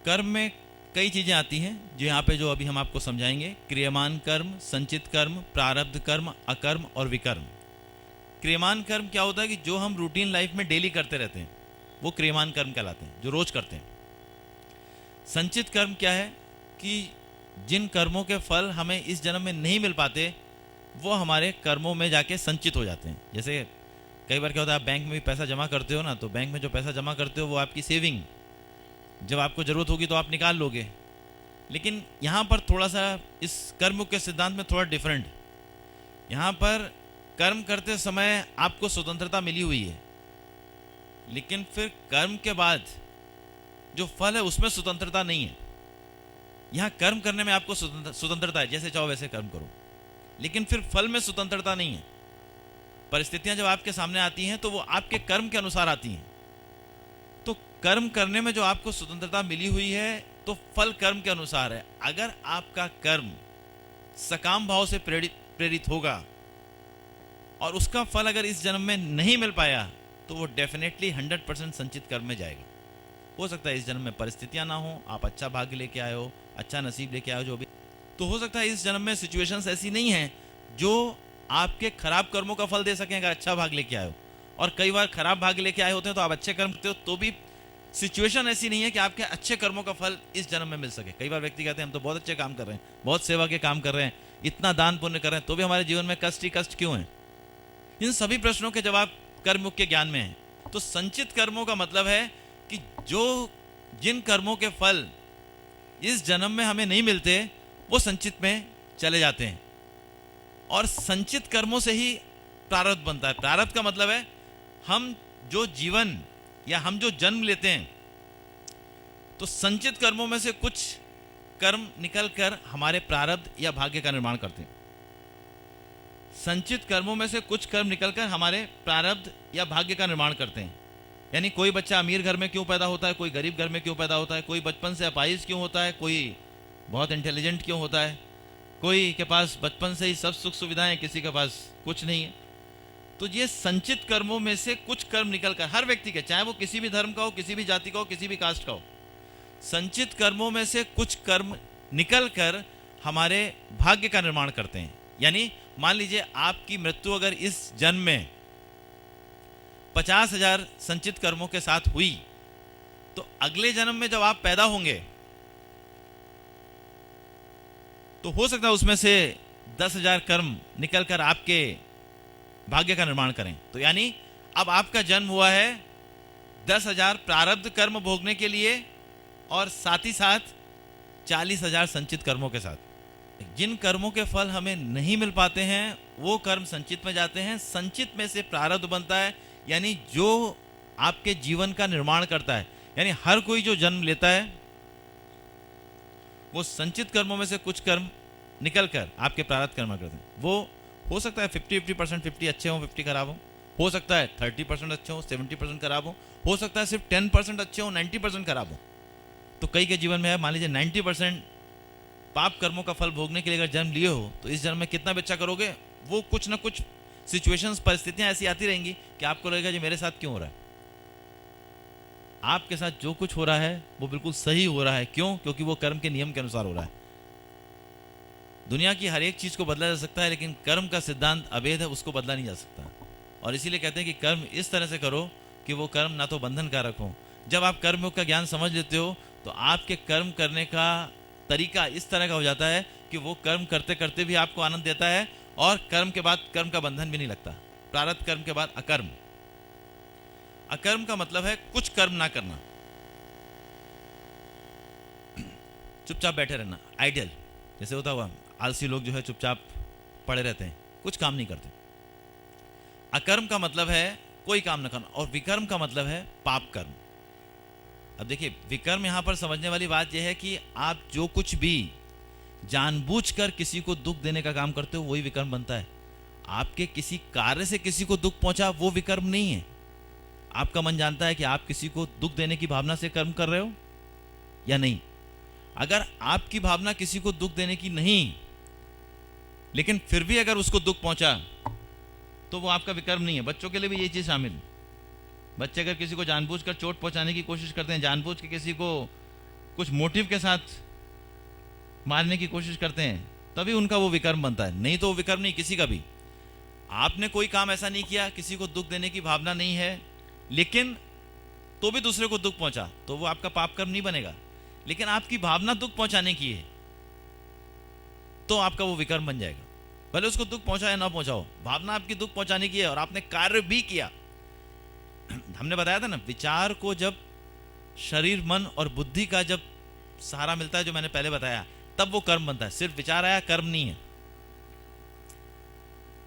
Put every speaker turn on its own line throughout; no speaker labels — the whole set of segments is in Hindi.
कर्म में कई चीज़ें आती हैं जो यहाँ पे जो अभी हम आपको समझाएंगे। क्रियमान कर्म, संचित कर्म, प्रारब्ध कर्म, अकर्म और विकर्म। क्रियमान कर्म क्या होता है कि जो हम रूटीन लाइफ में डेली करते रहते हैं वो क्रियमान कर्म कहलाते हैं, जो रोज करते हैं। संचित कर्म क्या है कि जिन कर्मों के फल हमें इस जन्म में नहीं मिल पाते वो हमारे कर्मों में जाके संचित हो जाते हैं। जैसे कई बार क्या होता है, आप बैंक में भी पैसा जमा करते हो ना, तो बैंक में जो पैसा जमा करते हो वो आपकी सेविंग, जब आपको ज़रूरत होगी तो आप निकाल लोगे। लेकिन यहाँ पर थोड़ा सा इस कर्म के सिद्धांत में थोड़ा डिफरेंट। यहाँ पर कर्म करते समय आपको स्वतंत्रता मिली हुई है, लेकिन फिर कर्म के बाद जो फल है उसमें स्वतंत्रता नहीं है। यहाँ कर्म करने में आपको स्वतंत्रता है, जैसे चाहो वैसे कर्म करो, लेकिन फिर फल में स्वतंत्रता नहीं है। परिस्थितियां जब आपके सामने आती हैं तो वो आपके कर्म के अनुसार आती हैं। तो कर्म करने में जो आपको स्वतंत्रता मिली हुई है तो फल कर्म के अनुसार है। अगर आपका कर्म सकाम भाव से प्रेरित होगा और उसका फल अगर इस जन्म में नहीं मिल पाया तो वो डेफिनेटली 100% संचित कर्म में जाएगा। हो सकता है इस जन्म में परिस्थितियां ना हो, आप अच्छा भाग्य लेके आए हो, अच्छा नसीब लेके आए हो, जो भी, तो हो सकता है इस जन्म में सिचुएशंस ऐसी नहीं है जो आपके खराब कर्मों का फल दे सकें अगर अच्छा भाग लेके आए हो। और कई बार खराब भाग्य लेके आए होते हैं तो आप अच्छे कर्म करते हो तो भी सिचुएशन ऐसी नहीं है कि आपके अच्छे कर्मों का फल इस जन्म में मिल सके। कई बार व्यक्ति कहते हैं हम तो बहुत अच्छे काम कर रहे हैं, बहुत सेवा के काम कर रहे हैं, इतना दान पुण्य कर रहे हैं, तो भी हमारे जीवन में कष्ट ही कष्ट क्यों है? इन सभी प्रश्नों के जवाब कर्म के ज्ञान में है। तो संचित कर्मों का मतलब है कि जो जिन कर्मों के फल इस जन्म में हमें नहीं मिलते वो संचित में चले जाते हैं, और संचित कर्मों से ही प्रारब्ध बनता है। प्रारब्ध का मतलब है हम जो जीवन या हम जो जन्म लेते हैं तो संचित कर्मों में से कुछ कर्म निकल कर हमारे प्रारब्ध या भाग्य का निर्माण करते हैं। संचित कर्मों में से कुछ कर्म निकलकर हमारे प्रारब्ध या भाग्य का निर्माण करते हैं। यानी कोई बच्चा अमीर घर में क्यों पैदा होता है, कोई गरीब घर में क्यों पैदा होता है, कोई बचपन से अपाहिज क्यों होता है, कोई बहुत इंटेलिजेंट क्यों होता है, कोई के पास बचपन से ही सब सुख सुविधाएं, किसी के पास कुछ नहीं है। तो ये संचित कर्मों में से कुछ कर्म निकलकर हर व्यक्ति के, चाहे वो किसी भी धर्म का हो, किसी भी जाति का हो, किसी भी कास्ट का हो, संचित कर्मों में से कुछ कर्म निकलकर हमारे भाग्य का निर्माण करते हैं। यानी मान लीजिए आपकी मृत्यु अगर इस जन्म में 50,000 संचित कर्मों के साथ हुई तो अगले जन्म में जब आप पैदा होंगे तो हो सकता है उसमें से 10,000 कर्म निकलकर आपके भाग्य का निर्माण करें। तो यानी अब आपका जन्म हुआ है 10,000 प्रारब्ध कर्म भोगने के लिए और साथ ही साथ 40,000 संचित कर्मों के साथ। जिन कर्मों के फल हमें नहीं मिल पाते हैं वो कर्म संचित में जाते हैं। संचित में से प्रारब्ध बनता है, यानी जो आपके जीवन का निर्माण करता है। यानी हर कोई जो जन्म लेता है वो संचित कर्मों में से कुछ कर्म निकलकर आपके प्रारब्ध कर्म करते हैं। वो हो सकता है 50% 50 अच्छे हों, 50 खराब हो सकता है 30% अच्छे हों, 70% खराब हो सकता है सिर्फ 10% अच्छे हों, 90% खराब हो। तो कई के जीवन में है, मान लीजिए 90% पाप कर्मों का फल भोगने के लिए अगर जन्म लिए हो तो इस जन्म में कितना भी अच्छा करोगे वो कुछ ना कुछ सिचुएशंस, परिस्थितियां ऐसी आती रहेंगी कि आपको लगेगा जी मेरे साथ क्यों हो रहा है। आपके साथ जो कुछ हो रहा है वो बिल्कुल सही हो रहा है। क्यों? क्योंकि वो कर्म के नियम के अनुसार हो रहा है। दुनिया की हर एक चीज को बदला जा सकता है लेकिन कर्म का सिद्धांत अभेद है, उसको बदला नहीं जा सकता। और इसीलिए कहते हैं कि कर्म इस तरह से करो कि वो कर्म ना तो बंधन कारक हो। जब आप कर्म का ज्ञान समझ लेते हो तो आपके कर्म करने का तरीका इस तरह का हो जाता है कि वो कर्म करते करते भी आपको आनंद देता है और कर्म के बाद कर्म का बंधन भी नहीं लगता। प्रारब्ध कर्म के बाद अकर्म। अकर्म का मतलब है कुछ कर्म ना करना, चुपचाप बैठे रहना, आइडियल जैसे होता हुआ आलसी लोग जो है चुपचाप पड़े रहते हैं, कुछ काम नहीं करते। अकर्म का मतलब है कोई काम ना करना, और विकर्म का मतलब है पाप कर्म। अब देखिए विकर्म यहां पर समझने वाली बात यह है कि आप जो कुछ भी जानबूझकर किसी को दुख देने का काम करते हो वही विकर्म बनता है। आपके किसी कार्य से किसी को दुख पहुंचा वो विकर्म नहीं है। आपका मन जानता है कि आप किसी को दुख देने की भावना से कर्म कर रहे हो या नहीं। अगर आपकी भावना किसी को दुख देने की नहीं लेकिन फिर भी अगर उसको दुख पहुंचा तो वो आपका विकर्म नहीं है। बच्चों के लिए भी ये चीज शामिल है। बच्चे अगर किसी को जानबूझकर चोट पहुंचाने की कोशिश करते हैं, जानबूझ के किसी को कुछ मोटिव के साथ मारने की कोशिश करते हैं, तभी उनका वो विकर्म बनता है, नहीं तो वो विकर्म नहीं किसी का भी। आपने कोई काम ऐसा नहीं किया, किसी को दुख देने की भावना नहीं है, लेकिन तो भी दूसरे को दुख पहुंचा, तो वो आपका पाप कर्म नहीं बनेगा। लेकिन आपकी भावना दुख पहुंचाने की है, तो आपका वो विकर्म बन जाएगा। भले उसको दुख पहुंचाए ना पहुंचाओ, भावना आपकी दुख पहुंचाने की है और आपने कार्य भी किया। हमने बताया था ना, विचार को जब शरीर मन और बुद्धि का जब सहारा मिलता है, जो मैंने पहले बताया, तब वो कर्म बनता है। सिर्फ विचार आया, कर्म नहीं है।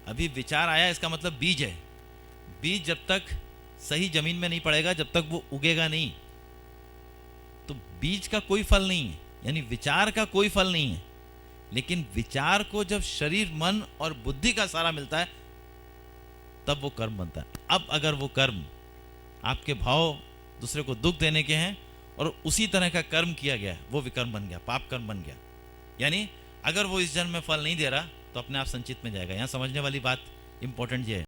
अभी विचार आया, इसका मतलब बीज है। बीज जब तक सही जमीन में नहीं पड़ेगा, जब तक वो उगेगा नहीं, तो बीज का कोई फल नहीं है, यानी विचार का कोई फल नहीं है। लेकिन विचार को जब शरीर मन और बुद्धि का सहारा मिलता है, तब वो कर्म बनता है। अब अगर वो कर्म आपके भाव दूसरे को दुख देने के हैं और उसी तरह का कर्म किया गया, वो विकर्म बन गया, पाप कर्म बन गया। यानी अगर वो इस जन्म में फल नहीं दे रहा, तो अपने आप संचित में जाएगा। यहां समझने वाली बात इंपॉर्टेंट ये है।